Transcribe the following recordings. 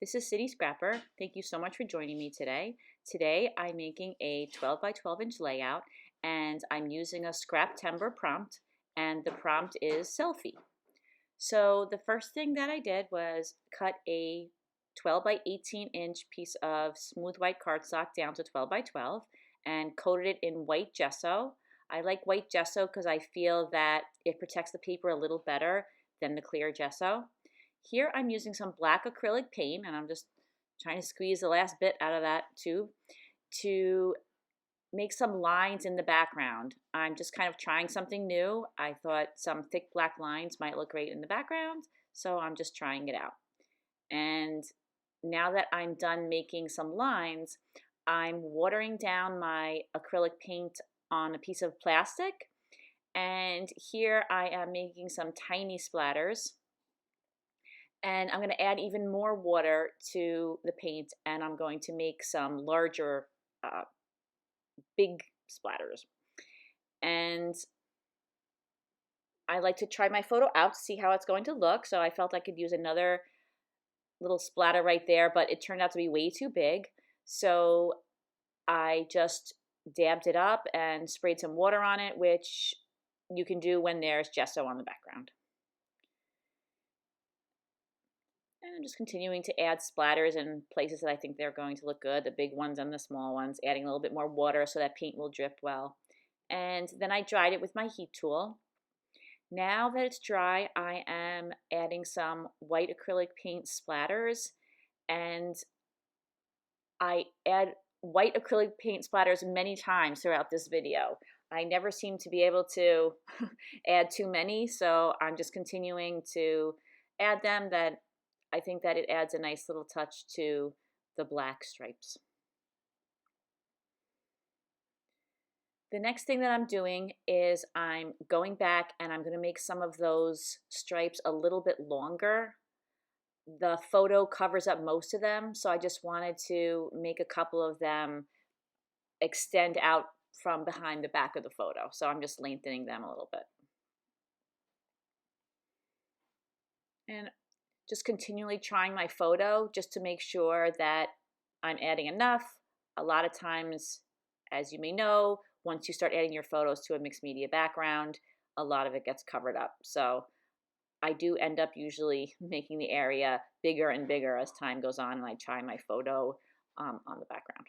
This is City Scrapper. Thank you so much for joining me today. Today I'm making a 12 by 12 inch layout and I'm using a scrap timber prompt, and the prompt is selfie. So the first thing that I did was cut a 12 by 18 inch piece of smooth white cardstock down to 12 by 12 and coated it in white gesso. I like white gesso because I feel that it protects the paper a little better than the clear gesso. Here I'm using some black acrylic paint, and I'm just trying to squeeze the last bit out of that tube to make some lines in the background. I'm just kind of trying something new. I thought some thick black lines might look great in the background, so I'm just trying it out. And now that I'm done making some lines, I'm watering down my acrylic paint on a piece of plastic, and here I am making some tiny splatters. And I'm going to add even more water to the paint, and I'm going to make some larger uh, big splatters. And I like to try my photo out to see how it's going to look, so I felt I could use another little splatter right there, but it turned out to be way too big, so I just dabbed it up and sprayed some water on it, which you can do when there's gesso on the background. And I'm just continuing to add splatters in places that I think they're going to look good, the big ones and the small ones, adding a little bit more water so that paint will drip well. And then I dried it with my heat tool. Now that it's dry, I am adding some white acrylic paint splatters, and I add white acrylic paint splatters many times throughout this video. I never seem to be able to add too many, so I'm just continuing to add them. That I think that it adds a nice little touch to the black stripes. The next thing that I'm doing is I'm going back and I'm going to make some of those stripes a little bit longer. The photo covers up most of them, so I just wanted to make a couple of them extend out from behind the back of the photo. So I'm just lengthening them a little bit. And just continually trying my photo just to make sure that I'm adding enough. A lot of times, as you may know, once you start adding your photos to a mixed media background, a lot of it gets covered up. So I do end up usually making the area bigger and bigger as time goes on, and I try my photo on the background.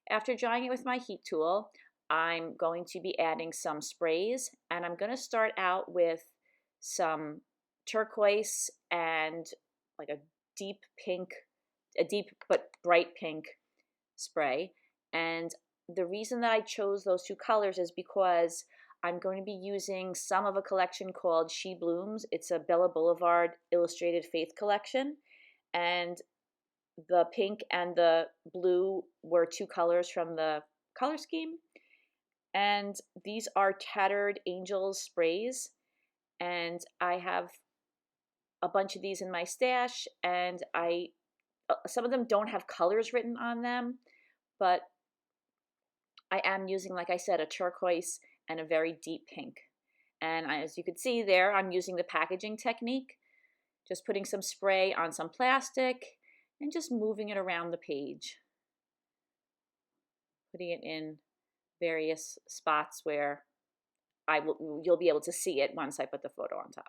After drying it with my heat tool, I'm going to be adding some sprays, and I'm going to start out with some turquoise and like a deep but bright pink spray. And the reason that I chose those two colors is because I'm going to be using some of a collection called She Blooms. It's a Bella Blvd illustrated faith collection, and the pink and the blue were two colors from the color scheme. And these are Tattered Angels sprays, and I have a bunch of these in my stash, and some of them don't have colors written on them, but I am using, like I said, a turquoise and a very deep pink. And as you can see there, I'm using the packaging technique, just putting some spray on some plastic and just moving it around the page, putting it in various spots where you'll be able to see it once I put the photo on top.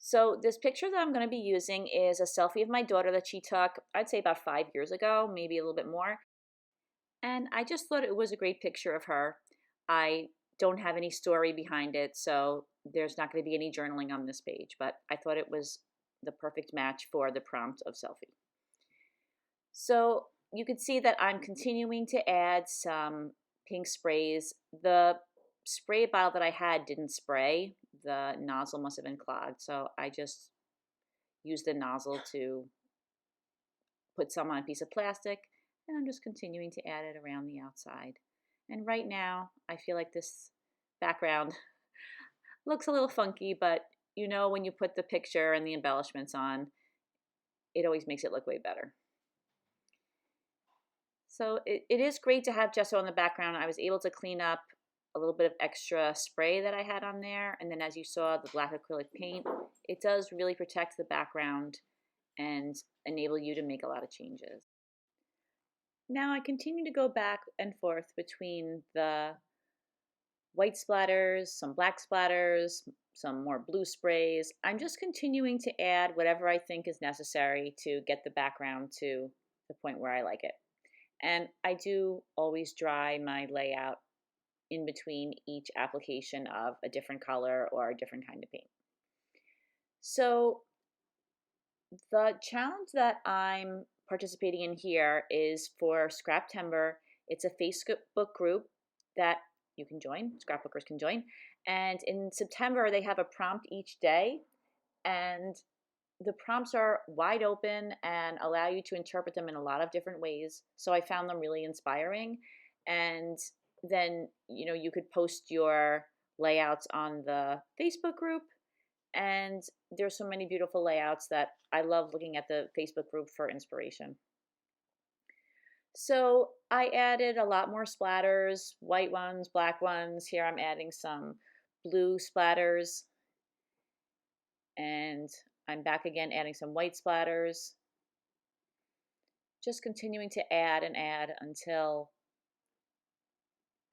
So this picture that I'm going to be using is a selfie of my daughter that she took, I'd say about 5 years ago, maybe a little bit more. And I just thought it was a great picture of her. I don't have any story behind it, so there's not going to be any journaling on this page, but I thought it was the perfect match for the prompt of selfie. So you can see that I'm continuing to add some pink sprays. The spray bottle that I had didn't spray. The nozzle must have been clogged, so I just used the nozzle to put some on a piece of plastic, and I'm just continuing to add it around the outside. And right now, I feel like this background looks a little funky, but you know, when you put the picture and the embellishments on, it always makes it look way better. So it is great to have gesso in the background. I was able to clean up a little bit of extra spray that I had on there. And then as you saw, the black acrylic paint, it does really protect the background and enable you to make a lot of changes. Now I continue to go back and forth between the white splatters, some black splatters, some more blue sprays. I'm just continuing to add whatever I think is necessary to get the background to the point where I like it. And I do always dry my layout in between each application of a different color or a different kind of paint. So the challenge that I'm participating in here is for Scraptember. It's a Facebook group that you can join, scrapbookers can join. And in September, they have a prompt each day. And the prompts are wide open and allow you to interpret them in a lot of different ways. So I found them really inspiring. And then, you could post your layouts on the Facebook group. And there's so many beautiful layouts that I love looking at the Facebook group for inspiration. So I added a lot more splatters, white ones, black ones. Here I'm adding some blue splatters. And I'm back again adding some white splatters. Just continuing to add and add until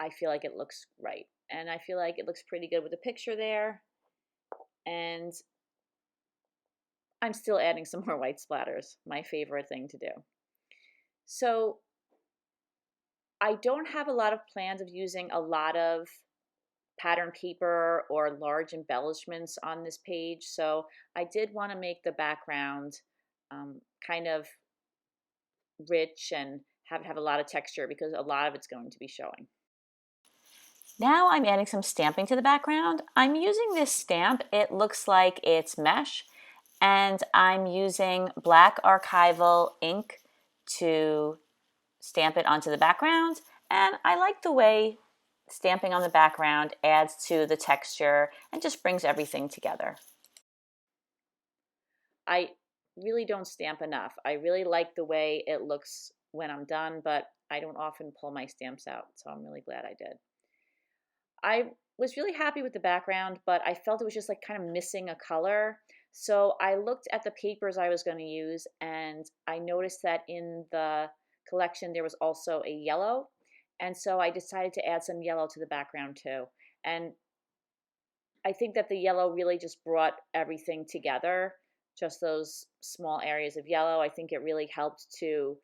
I feel like it looks right. And I feel like it looks pretty good with the picture there. And I'm still adding some more white splatters, my favorite thing to do. So I don't have a lot of plans of using a lot of pattern paper or large embellishments on this page. So I did want to make the background kind of rich and have a lot of texture because a lot of it's going to be showing. Now I'm adding some stamping to the background. I'm using this stamp. It looks like it's mesh, and I'm using black archival ink to stamp it onto the background, and I like the way stamping on the background adds to the texture and just brings everything together. I really don't stamp enough. I really like the way it looks when I'm done, but I don't often pull my stamps out, so I'm really glad I did. I was really happy with the background, but I felt it was just like kind of missing a color. So I looked at the papers I was going to use, and I noticed that in the collection there was also a yellow. And so I decided to add some yellow to the background too. And I think that the yellow really just brought everything together, just those small areas of yellow. I think it really helped to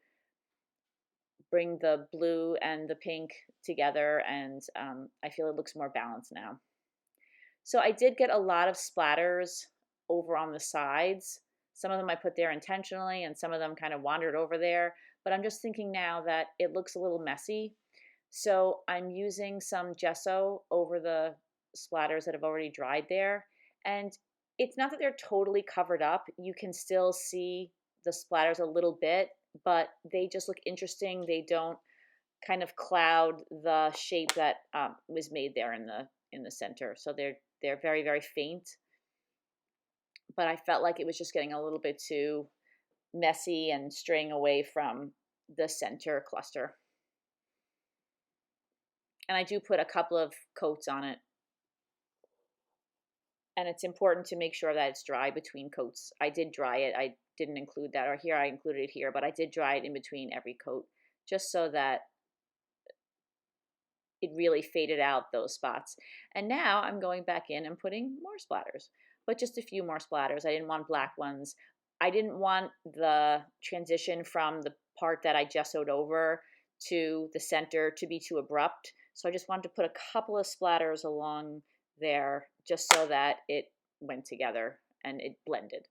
bring the blue and the pink together, and I feel it looks more balanced now. So I did get a lot of splatters over on the sides. Some of them I put there intentionally, and some of them kind of wandered over there. But I'm just thinking now that it looks a little messy. So I'm using some gesso over the splatters that have already dried there. And it's not that they're totally covered up. You can still see the splatters a little bit, but they just look interesting. They don't kind of cloud the shape that was made there in the center. So they're very, very faint. But I felt like it was just getting a little bit too messy and straying away from the center cluster. And I do put a couple of coats on it. And it's important to make sure that it's dry between coats. I did dry it. I didn't include that, or here I included it here, but I did dry it in between every coat just so that it really faded out those spots. And now I'm going back in and putting more splatters, but just a few more splatters. I didn't want black ones. I didn't want the transition from the part that I gessoed over to the center to be too abrupt. So I just wanted to put a couple of splatters along there just so that it went together and it blended.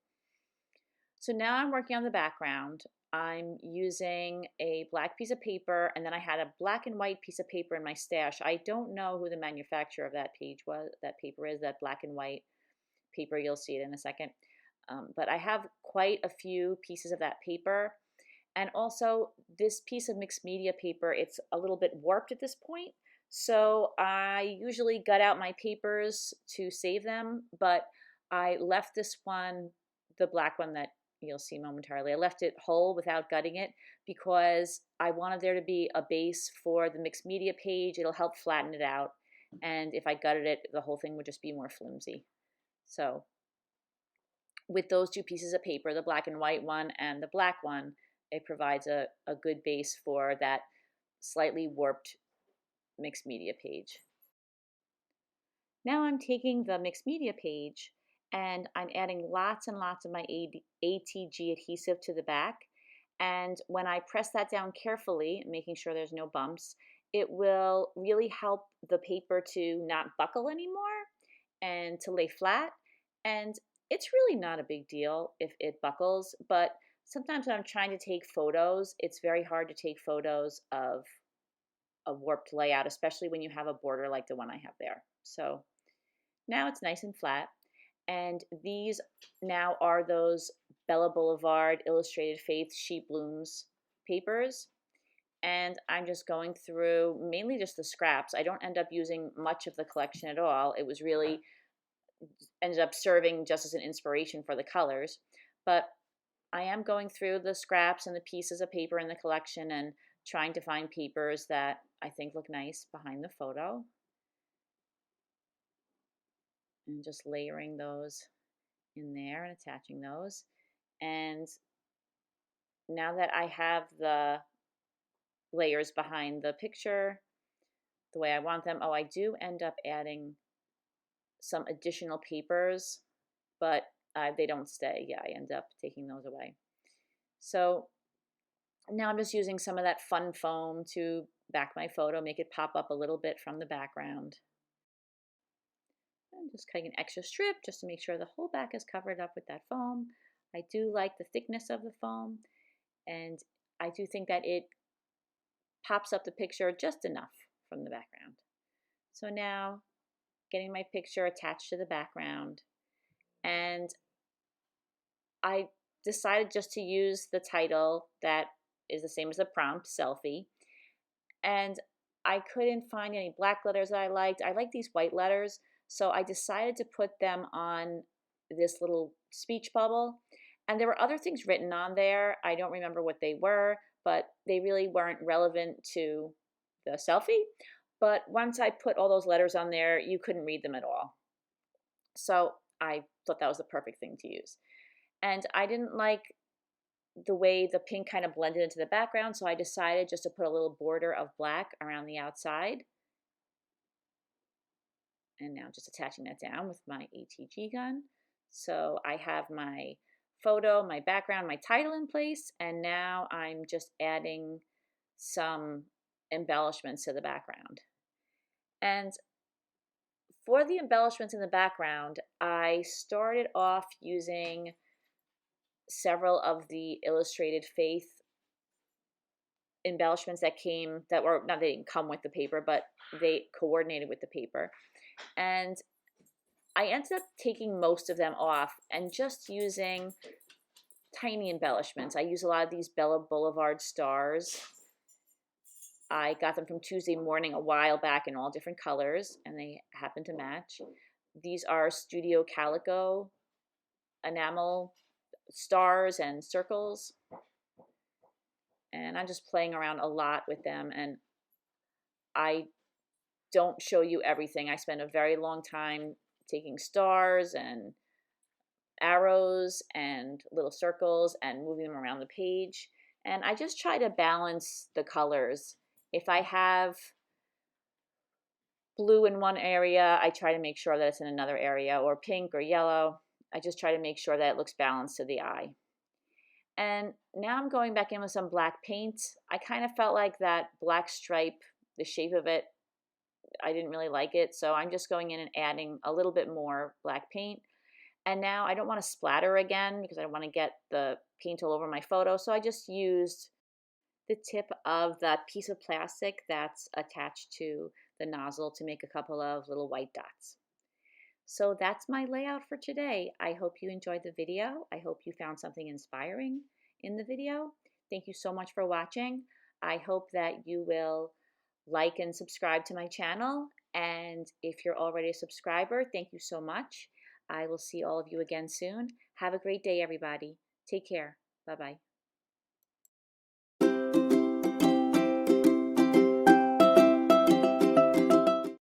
So now I'm working on the background. I'm using a black piece of paper, and then I had a black and white piece of paper in my stash. I don't know who the manufacturer of that paper is, that black and white paper. You'll see it in a second. But I have quite a few pieces of that paper. And also this piece of mixed media paper, it's a little bit warped at this point. So I usually gut out my papers to save them, but I left this one, the black one that you'll see momentarily, I left it whole without gutting it because I wanted there to be a base for the mixed media page. It'll help flatten it out. And if I gutted it, the whole thing would just be more flimsy. So with those two pieces of paper, the black and white one and the black one, it provides a good base for that slightly warped mixed media page. Now I'm taking the mixed media page and I'm adding lots and lots of my ATG adhesive to the back. And when I press that down carefully, making sure there's no bumps, it will really help the paper to not buckle anymore and to lay flat. And it's really not a big deal if it buckles, but sometimes when I'm trying to take photos, it's very hard to take photos of a warped layout, especially when you have a border like the one I have there. So now it's nice and flat. And these now are those Bella Blvd Illustrated Faith Sheep Blooms papers. And I'm just going through mainly just the scraps. I don't end up using much of the collection at all. It was really ended up serving just as an inspiration for the colors. But I am going through the scraps and the pieces of paper in the collection and trying to find papers that I think look nice behind the photo. And just layering those in there and attaching those. And now that I have the layers behind the picture the way I want them, I do end up adding some additional papers, but they don't stay. Yeah, I end up taking those away. So now I'm just using some of that fun foam to back my photo, make it pop up a little bit from the background. I'm just cutting an extra strip just to make sure the whole back is covered up with that foam. I do like the thickness of the foam, and I do think that it pops up the picture just enough from the background. So now getting my picture attached to the background, and I decided just to use the title that is the same as the prompt, Selfie. And I couldn't find any black letters that I liked. I like these white letters, so I decided to put them on this little speech bubble. And there were other things written on there. I don't remember what they were, but they really weren't relevant to the selfie. But once I put all those letters on there, you couldn't read them at all. So I thought that was the perfect thing to use. And I didn't like the way the pink kind of blended into the background, so I decided just to put a little border of black around the outside. And now just attaching that down with my ATG gun. So I have my photo, my background, my title in place, and now I'm just adding some embellishments to the background. And for the embellishments in the background, I started off using several of the Illustrated Faith embellishments that were, not they didn't come with the paper, but they coordinated with the paper. And I ended up taking most of them off and just using tiny embellishments. I use a lot of these Bella Blvd stars. I got them from Tuesday Morning a while back in all different colors, and they happen to match. These are Studio Calico enamel stars and circles. And I'm just playing around a lot with them, and I don't show you everything. I spend a very long time taking stars and arrows and little circles and moving them around the page. And I just try to balance the colors. If I have blue in one area, I try to make sure that it's in another area, or pink or yellow. I just try to make sure that it looks balanced to the eye. And now I'm going back in with some black paint. I kind of felt like that black stripe, the shape of it, I didn't really like it. So I'm just going in and adding a little bit more black paint. And now I don't want to splatter again because I don't want to get the paint all over my photo. So I just used the tip of that piece of plastic that's attached to the nozzle to make a couple of little white dots. So that's my layout for today. I hope you enjoyed the video. I hope you found something inspiring in the video. Thank you so much for watching. I hope that you will like and subscribe to my channel. And if you're already a subscriber, thank you so much. I will see all of you again soon. Have a great day, everybody. Take care. Bye-bye.